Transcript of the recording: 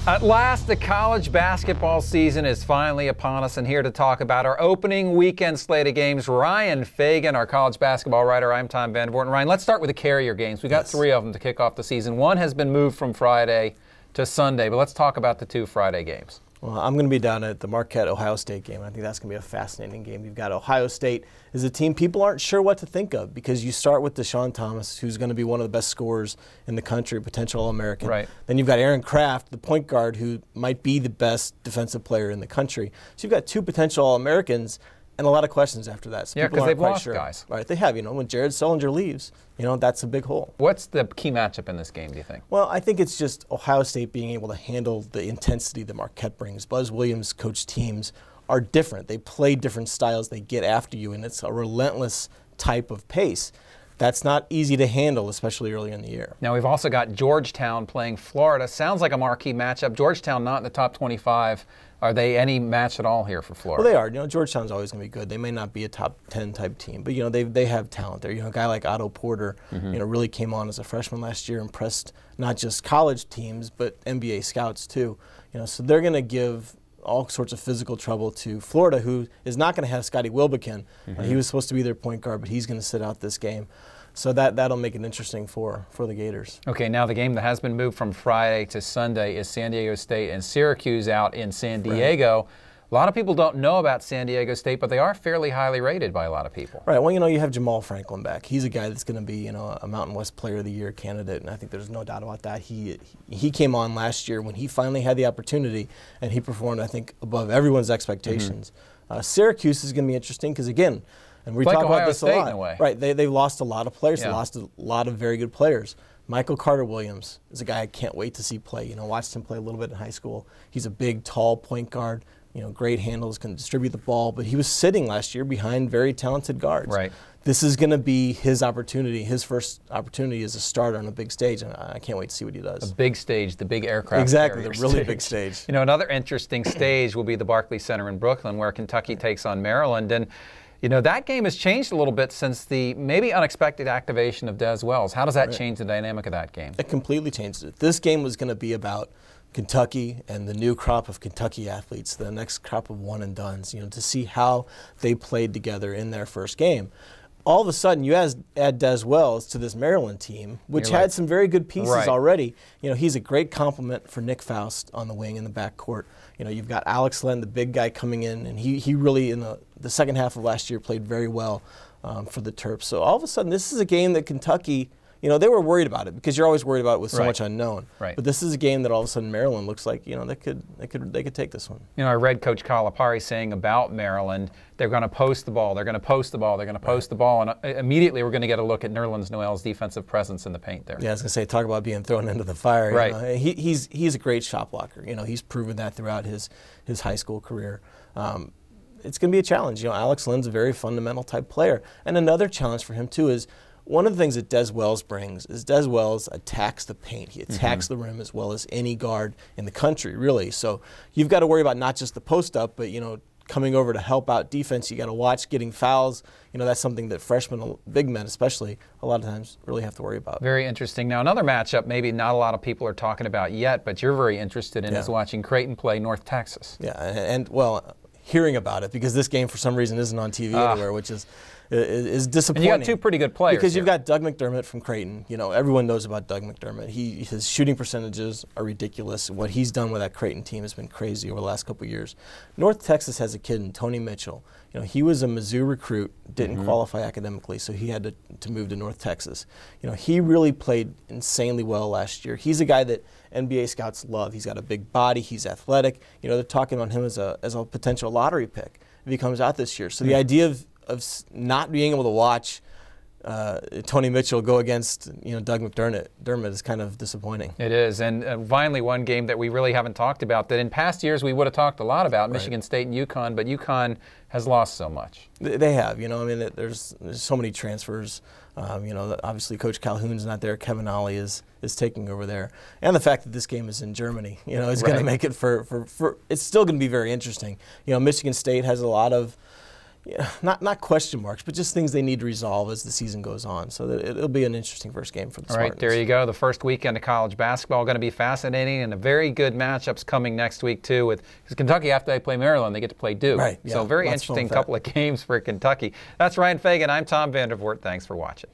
At last, the college basketball season is finally upon us, and here to talk about our opening weekend slate of games, Ryan Fagan, our college basketball writer. I'm Tom Vandervoort. Ryan, let's start with the carrier games. We got three of them to kick off the season. One has been moved from Friday to Sunday, but let's talk about the two Friday games. Well, I'm going to be down at the Marquette-Ohio State game. I think that's going to be a fascinating game. You've got Ohio State is a team people aren't sure what to think of because you start with Deshaun Thomas, who's going to be one of the best scorers in the country, potential All-American. Right. Then you've got Aaron Kraft, the point guard, who might be the best defensive player in the country. So you've got two potential All-Americans and a lot of questions after that. So yeah, because they've lost guys. Right, they have. When Jared Sullinger leaves, that's a big hole. What's the key matchup in this game, do you think? Well, I think it's just Ohio State being able to handle the intensity that Marquette brings. Buzz Williams' coach teams are different. They play different styles. They get after you, and it's a relentless type of pace. That's not easy to handle, especially early in the year. Now, we've also got Georgetown playing Florida. Sounds like a marquee matchup. Georgetown not in the top 25. Are they any match at all here for Florida? Well, they are. Georgetown's always going to be good. They may not be a top 10 type team, but they have talent there. A guy like Otto Porter, really came on as a freshman last year, impressed not just college teams but NBA scouts too. So they're going to give all sorts of physical trouble to Florida, who is not going to have Scotty Wilbekin. He was supposed to be their point guard, but he's going to sit out this game. So that'll make it interesting for the Gators. Okay, now the game that has been moved from Friday to Sunday is San Diego State and Syracuse out in San Diego. Right. A lot of people don't know about San Diego State, but they are fairly highly rated by a lot of people. Right. Well, you have Jamal Franklin back. He's a guy that's going to be, a Mountain West Player of the Year candidate, and I think there's no doubt about that. He came on last year when he finally had the opportunity, and he performed, I think, above everyone's expectations. Syracuse is going to be interesting because, again, and we talk about this a lot. In a way. Right. They've lost a lot of players. Yeah. They lost a lot of very good players. Michael Carter-Williams is a guy I can't wait to see play. Watched him play a little bit in high school. He's a big, tall point guard. Great handles, can distribute the ball, but he was sitting last year behind very talented guards. Right. This is going to be his opportunity, his first opportunity as a starter on a big stage, and I can't wait to see what he does. A big stage, the big aircraft Exactly, carrier the really stage. big stage. Another interesting stage will be the Barclays Center in Brooklyn, where Kentucky takes on Maryland, and that game has changed a little bit since the maybe unexpected activation of Des Wells. How does that change the dynamic of that game? It completely changed it. This game was going to be about Kentucky and the new crop of Kentucky athletes, the next crop of one-and-dones, to see how they played together in their first game. All of a sudden, you add Des Wells to this Maryland team, which had some very good pieces already. He's a great complement for Nick Faust on the wing in the backcourt. You've got Alex Len, the big guy, coming in, and he really, in the second half of last year, played very well for the Terps. So all of a sudden, this is a game that Kentucky, they were worried about it because you're always worried about it with so much unknown. Right. But this is a game that all of a sudden Maryland looks like, they could take this one. I read Coach Calipari saying about Maryland, they're going to post the ball, they're going to post the ball, they're going to post the ball, and immediately we're going to get a look at Nerlens Noel's defensive presence in the paint there. Yeah, I was going to say, talk about being thrown into the fire. Right. He's a great shot blocker. He's proven that throughout his high school career. It's going to be a challenge. Alex Len's a very fundamental type player. And another challenge for him, too, is one of the things that Des Wells brings is Des Wells attacks the paint. He attacks the rim as well as any guard in the country, really. So you've got to worry about not just the post-up, but, coming over to help out defense. You got to watch getting fouls. That's something that freshmen, big men especially, a lot of times really have to worry about. Very interesting. Now, another matchup maybe not a lot of people are talking about yet, but you're very interested in is watching Creighton play North Texas. Yeah, and well, hearing about it because this game for some reason isn't on TV anywhere, which is disappointing. And you got two pretty good players because you've got Doug McDermott from Creighton. Everyone knows about Doug McDermott. His shooting percentages are ridiculous. What he's done with that Creighton team has been crazy over the last couple of years. North Texas has a kid in Tony Mitchell. He was a Mizzou recruit, didn't qualify academically, so he had to move to North Texas. He really played insanely well last year. He's a guy that NBA scouts love. He's got a big body. He's athletic. They're talking about him as a potential lottery pick if he comes out this year. So the idea of not being able to watch Tony Mitchell go against Doug McDermott is kind of disappointing. It is, and finally one game that we really haven't talked about that in past years we would have talked a lot about, Michigan State and UConn, but UConn has lost so much. They have, there's so many transfers. Obviously Coach Calhoun's not there. Kevin Ollie is taking over there, and the fact that this game is in Germany, is going to make it for it's still going to be very interesting. Michigan State has a lot of not question marks, but just things they need to resolve as the season goes on. So that it'll be an interesting first game for the Spartans. All right, there you go. The first weekend of college basketball going to be fascinating, and a very good matchups coming next week too. Because Kentucky, after they play Maryland, they get to play Duke. Right. Yeah, so very interesting couple of games for Kentucky. That's Ryan Fagan. I'm Tom Vandervoort. Thanks for watching.